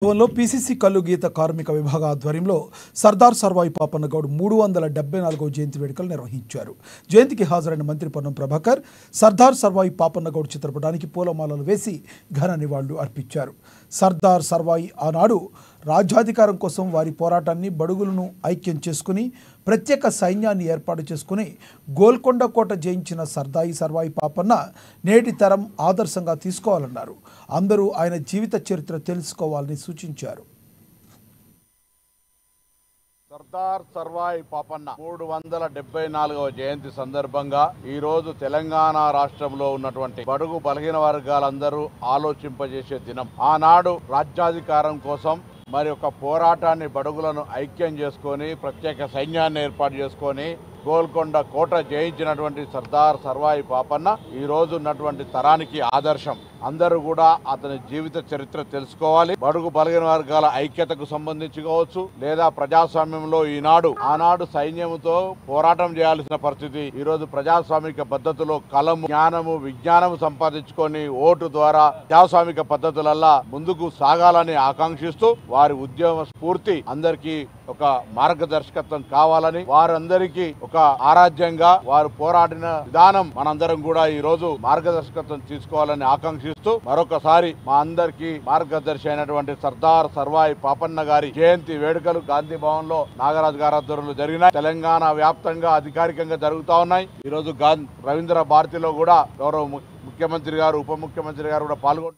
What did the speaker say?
భవన్లో పీసీసీ కల్లు గీత కార్మిక విభాగ ఆధ్వర్యంలో సర్దార్ సర్వాయి పాపన్న గౌడ్ 374వ జయంతి వేడుకలు నిర్వహించారు. జయంతికి హాజరైన మంత్రి పొన్నం ప్రభాకర్ సర్దార్ సర్వాయి పాపన్న గౌడ్ చిత్రపటానికి పూలమాలలు వేసి ఘన నివాళులు అర్పించారు. సర్దార్ సర్వాయి ఆనాడు రాజ్యాధికారం కోసం వారి పోరాటాన్ని బడుగులను ఐక్యం చేసుకుని ప్రత్యేక సైన్యాన్ని ఏర్పాటు చేసుకుని గోల్కొండ కోట జయించిన సర్వాయి పాపన్న నేటి తరం ఆదర్శంగా తీసుకోవాలన్నారు. అందరూ ఆయన జీవిత చరిత్ర తెలుసుకోవాలని సూచించారు. సర్దార్ సర్వాయి పాపన్న 374వ జయంతి సందర్భంగా ఈ రోజు తెలంగాణ రాష్ట్రంలో ఉన్నటువంటి బడుగు బలహీన వర్గాలందరూ ఆలోచింపజేసే దినం. ఆనాడు రాజ్యాధికారం కోసం మరి ఒక పోరాటాన్ని బడుగులను ఐక్యం చేసుకొని ప్రత్యేక సైన్యాన్ని ఏర్పాటు చేసుకొని గోల్కొండ కోట జయించినటువంటి సర్దార్ సర్వాయి పాపన్న ఈ రోజు ఉన్నటువంటి తరానికి ఆదర్శం. అందరూ కూడా అతని జీవిత చరిత్ర తెలుసుకోవాలి. బడుగు బలహీన వర్గాల ఐక్యతకు సంబంధించి కావచ్చు, లేదా ప్రజాస్వామ్యంలో ఆనాడు సైన్యంతో పోరాటం చేయాల్సిన పరిస్థితి ఈ రోజు ప్రజాస్వామిక పద్ధతిలో కలము, జ్ఞానము, విజ్ఞానము సంపాదించుకొని ఓటు ద్వారా ప్రజాస్వామిక పద్ధతులల్లా ముందుకు సాగాలని ఆకాంక్షిస్తూ వారి ఉద్యమ స్ఫూర్తి అందరికీ ఒక మార్గదర్శకత్వం కావాలని, వారందరికీ ఒక ఆరాధ్యంగా వారు పోరాడిన విధానం మనందరం కూడా ఈ రోజు మార్గదర్శకత్వం తీసుకోవాలని ఆకాంక్షిస్తూ మరొకసారి మా అందరికీ మార్గదర్శి అయినటువంటి సర్దార్ సర్వాయి పాపన్న గారి జయంతి వేడుకలు గాంధీ భవన్ లో నాగరాజు గారి ఆధ్వర్యంలో జరిగినాయి. తెలంగాణ వ్యాప్తంగా అధికారికంగా జరుగుతా ఉన్నాయి. ఈ రోజు రవీంద్ర భారతిలో కూడా గౌరవ ముఖ్యమంత్రి గారు, ఉప ముఖ్యమంత్రి గారు కూడా పాల్గొంటారు.